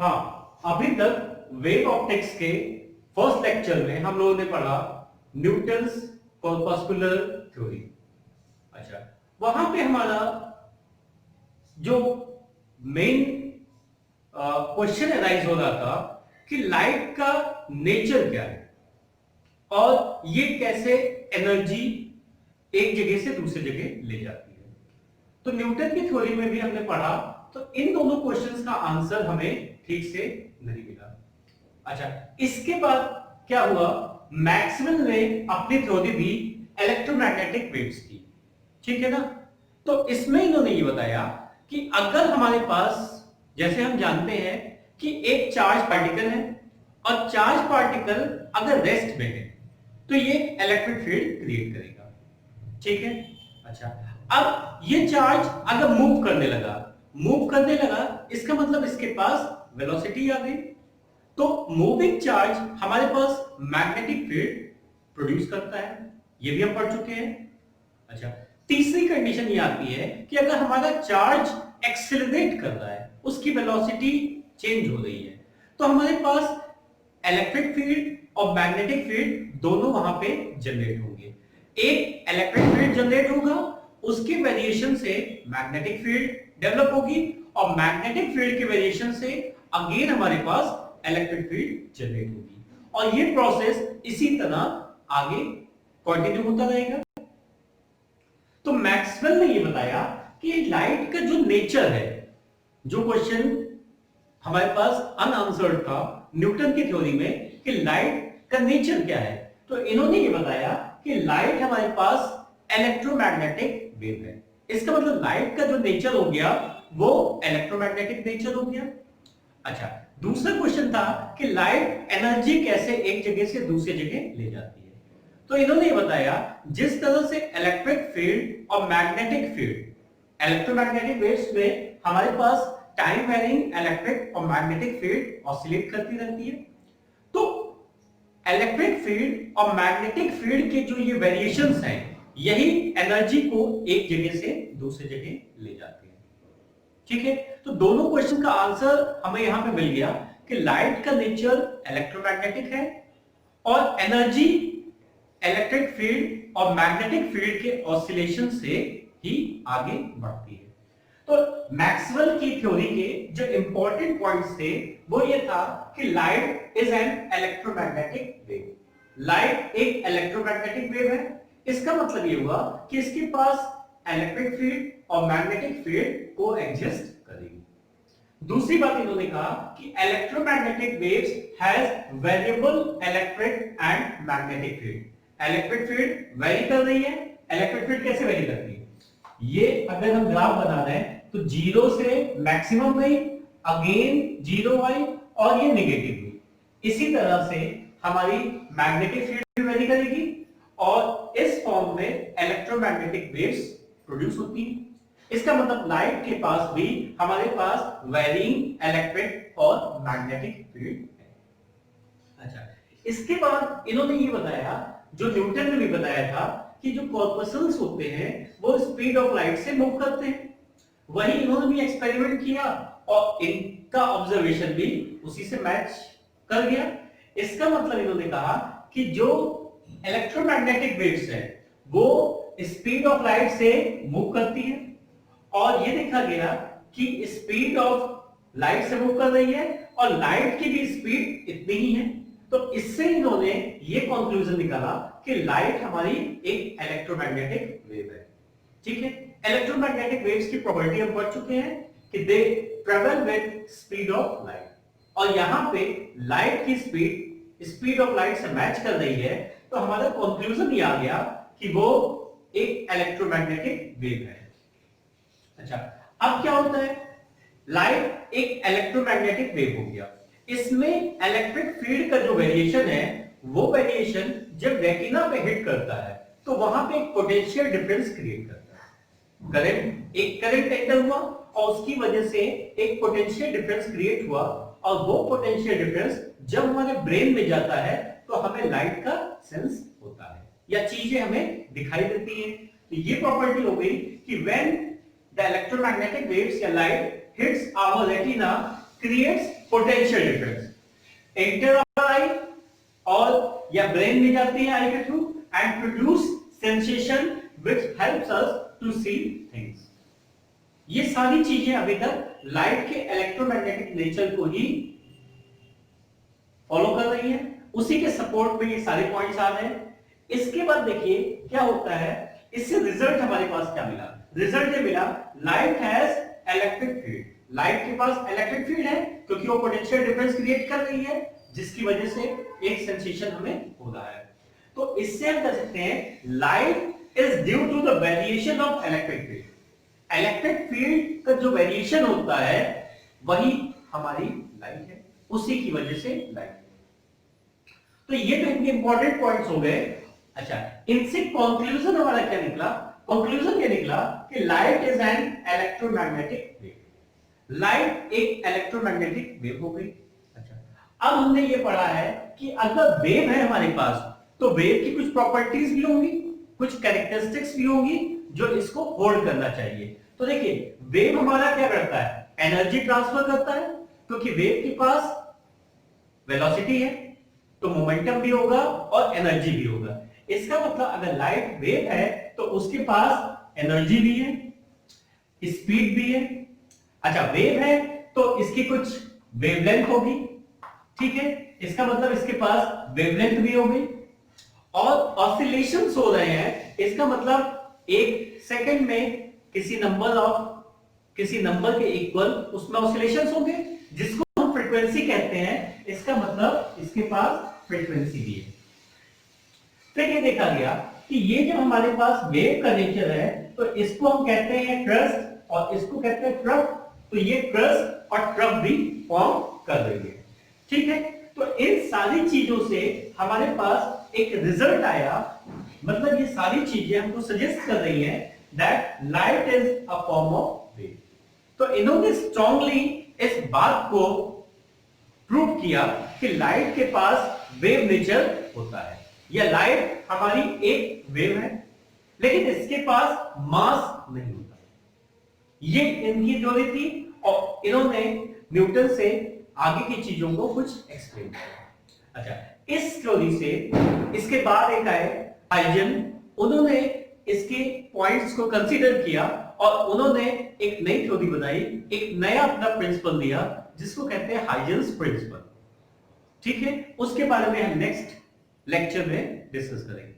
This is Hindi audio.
हाँ, अभी तक वेव ऑप्टिक्स के फर्स्ट लेक्चर में हम लोगों ने पढ़ा न्यूटन्स कॉर्पस्कुलर थ्योरी। अच्छा, वहां पे हमारा जो मेन क्वेश्चन अराइज हो रहा था कि लाइट का नेचर क्या है और ये कैसे एनर्जी एक जगह से दूसरी जगह ले जाती है। तो न्यूटन की थ्योरी में भी हमने पढ़ा, तो इन दोनों क्वेश्चंस का आंसर हमें ठीक से नहीं मिला। अच्छा, इसके बाद क्या हुआ, मैक्सवेल ने अपनी थ्योरी दी इलेक्ट्रोमैग्नेटिक वेव्स की, ठीक है ना। तो इसमें इन्होंने ये बताया कि अगर हमारे पास, जैसे हम जानते हैं कि एक चार्ज पार्टिकल है और चार्ज पार्टिकल अगर रेस्ट में है तो ये इलेक्ट्रिक फील्ड क्रिएट करेगा, ठीक है। अच्छा, अब ये चार्ज अगर मूव करने लगा इसका मतलब इसके पास वेलोसिटी आ गई, तो मूविंग चार्ज हमारे पास मैग्नेटिक फील्ड प्रोड्यूस करता है, ये भी हम पढ़ चुके हैं। अच्छा, तीसरी कंडीशन ये आती है कि अगर हमारा चार्ज एक्सेलरेट कर रहा है, उसकी वेलोसिटी चेंज हो रही है, तो हमारे पास इलेक्ट्रिक फील्ड और मैग्नेटिक फील्ड दोनों वहां पे जनरेट होंगे। एक इलेक्ट्रिक फील्ड जनरेट होगा, उसके वेरिएशन से मैग्नेटिक फील्ड डेवलप होगी और मैग्नेटिक फील्ड के वेरिएशन से अगेन हमारे पास इलेक्ट्रिक फील्ड जनरेट होगी और ये प्रोसेस इसी तरह आगे कंटिन्यू होता रहेगा। तो मैक्सवेल ने ये बताया कि लाइट का जो नेचर है, जो क्वेश्चन हमारे पास अनआंसर्ड था न्यूटन की थ्योरी में कि लाइट का नेचर क्या है, तो इन्होंने ये बताया कि लाइट हमारे पास इलेक्ट्रोमैग्नेटिक वेव है। इसका मतलब लाइट का जो नेचर हो गया वो इलेक्ट्रोमैग्नेटिक नेचर हो गया। अच्छा, दूसरा क्वेश्चन था कि लाइट एनर्जी कैसे एक जगह से दूसरी जगह ले जाती है, तो इन्होंने ये बताया जिस तरह से इलेक्ट्रिक फील्ड और मैग्नेटिक फील्ड, इलेक्ट्रोमैग्नेटिक वेव्स में हमारे पास टाइम वेरिंग इलेक्ट्रिक और मैग्नेटिक फील्ड ऑसिलेट करती रहती है, तो इलेक्ट्रिक फील्ड और मैग्नेटिक फील्ड के जो ये वेरिएशंस हैं यही एनर्जी को एक जगह से दूसरी जगह ले जाती है, ठीक है। तो दोनों क्वेश्चन का आंसर हमें यहां पे मिल गया कि लाइट का नेचर इलेक्ट्रोमैग्नेटिक है और एनर्जी इलेक्ट्रिक फील्ड और मैग्नेटिक फील्ड के ऑसिलेशन से ही आगे बढ़ती है। तो मैक्सवेल की थ्योरी के जो इंपॉर्टेंट पॉइंट्स थे वो ये था कि light is an electromagnetic wave. Light एक इलेक्ट्रोमैग्नेटिक वेव है, इसका मतलब ये हुआ कि इसके पास इलेक्ट्रिक फील्ड और मैग्नेटिक फील्ड को एग्जिस्ट करेगी। दूसरी बात इन्होंने कहा कि electromagnetic waves has variable electric and magnetic field. Electric field very कर रही है। इलेक्ट्रिक फील्ड कैसे वेरी करती है, ये अगर हम ग्राफ बना रहे हैं तो जीरो से मैक्सिमम गई, अगेन जीरो आई और ये नेगेटिव हुई। इसी तरह से हमारी मैग्नेटिक फील्ड वेरी करेगी और इस फॉर्म में इलेक्ट्रोमैग्नेटिक वेव्स प्रोड्यूस होती हैं। इसका मतलब लाइट के पास भी हमारे पास वेरिंग इलेक्ट्रिक और मैग्नेटिक फील्ड है। अच्छा, इसके बाद इन्होंने ये बताया, जो न्यूटन ने भी बताया था, कि जो कॉर्पस्कल्स होते हैं वो स्पीड ऑफ लाइट से मूव करते हैं। वही इन्होंने भी एक्सपेरिमेंट किया और इनका ऑब्जर्वेशन भी उसी से मैच कर गया। इसका मतलब इन्होंने कहा कि जो इलेक्ट्रोमैग्नेटिक वेव्स है वो स्पीड ऑफ लाइट से मूव करती है और ये देखा गया कि स्पीड ऑफ लाइट से मूव कर रही है और लाइट की भी स्पीड इतनी ही है। तो इससे इन्होंने ये कंक्लूजन निकाला कि लाइट हमारी एक इलेक्ट्रोमैग्नेटिक वेव है, ठीक है। इलेक्ट्रोमैग्नेटिक वेव्स की प्रॉपर्टी हम पढ़ चुके हैं कि they travel with speed of light, और यहां पे लाइट की स्पीड ऑफ लाइट से मैच कर रही है, तो हमारा कंक्लूजन ये आ गया कि वो एक इलेक्ट्रोमैग्नेटिक वेव है। अच्छा, अब क्या होता है, लाइट एक इलेक्ट्रोमैग्नेटिक वेव हो गया, इसमें इलेक्ट्रिक फील्ड का जो वेरिएशन है वो वेरिएशन जब रेटिना पे हिट करता है तो वहां पे एक पोटेंशियल डिफरेंस क्रिएट करता है। करंट एंटर हुआ और उसकी वजह से एक पोटेंशियल डिफरेंस क्रिएट हुआ और वो पोटेंशियल डिफरेंस जब हमारे ब्रेन में जाता है तो हमें लाइट का सेंस होता है या चीजें हमें दिखाई देती हैं। तो ये प्रॉपर्टी हो गई कि व्हेन the electromagnetic waves या light hits our retina, creates potential difference, enter our eye और या ब्रेन में जाती है आई के through and produce sensation which helps us to see things. ये सारी चीजें अभी तक लाइट के इलेक्ट्रोमैग्नेटिक नेचर को ही फॉलो कर रही है, उसी के सपोर्ट में ये सारे पॉइंट्स आ रहे हैं। इसके बाद देखिए क्या होता है, इससे रिजल्ट हमारे पास क्या मिला, रिजल्ट ये मिला light has electric field. Light के पास इलेक्ट्रिक फील्ड है क्योंकि वो पोटेंशियल डिफरेंस क्रिएट कर रही है, जिसकी वजह से एक सेंसेशन हमें हो रहा है। तो इससे हम कह सकते हैं light is due to the variation of electric field. Electric field का जो वेरिएशन होता है वही हमारी लाइट है, उसी की वजह से लाइट है। तो ये तो इतने इंपॉर्टेंट पॉइंट्स हो गए। अच्छा, इनसे कंक्लूजन हमारा क्या निकला, कंक्लूजन ये निकला कि light is an electromagnetic wave. Light एक इलेक्ट्रोमैग्नेटिक वेव हो गई। अच्छा, अब हमने ये पढ़ा है कि अगर वेव है हमारे पास तो वेव की कुछ प्रॉपर्टीज भी होंगी, कुछ कैरेक्टरिस्टिक्स भी होंगी जो इसको होल्ड करना चाहिए। तो देखिए वेव हमारा क्या करता है, एनर्जी ट्रांसफर करता है, क्योंकि वेव के पास वेलोसिटी है तो मोमेंटम भी होगा और एनर्जी भी होगा। इसका मतलब अगर लाइट वेव है तो उसके पास एनर्जी भी है, स्पीड भी है। अच्छा, वेव है तो इसकी कुछ वेवलेंथ होगी, ठीक है, इसका मतलब इसके पास वेवलेंथ भी होगी और ऑसिलेशंस हो रहे हैं, इसका मतलब एक सेकंड में किसी नंबर के इक्वल उसमें ऑसिलेशंस होंगे, जिसको हम फ्रीक्वेंसी कहते हैं। इसका मतलब इसके पास फ्रीक्वेंसी भी है। फिर ये देखा गया कि ये जो हमारे पास वेव का नेचर है तो इसको हम कहते हैं क्रस्ट और इसको कहते हैं ट्रफ। तो ये क्रस्ट और ट्रफ भी फॉर्म कर रही है, ठीक है। तो इन सारी चीजों से हमारे पास एक रिजल्ट आया, मतलब ये सारी चीजें हमको सजेस्ट कर रही हैं that light is a form of wave. तो इन्होंने स्ट्रांगली इस बात को प्रूव किया कि लाइट के पास वेव नेचर होता है, या लाइट हमारी एक वेव है लेकिन इसके पास मास नहीं होता। ये इनकी थ्योरी थी और इन्होंने न्यूटन से आगे की चीजों को कुछ एक्सप्लेन किया। अच्छा, इस थ्योरी से इसके बाद एक आए हाइजन, उन्होंने इसके पॉइंट्स को कंसीडर किया और उन्होंने एक नई थ्योरी बनाई, एक नया अपना प्रिंसिपल दिया जिसको कहते हैं हाइजेंस प्रिंसिपल, ठीक है। उसके बारे में हम नेक्स्ट लेक्चर में डिस्कस करेंगे।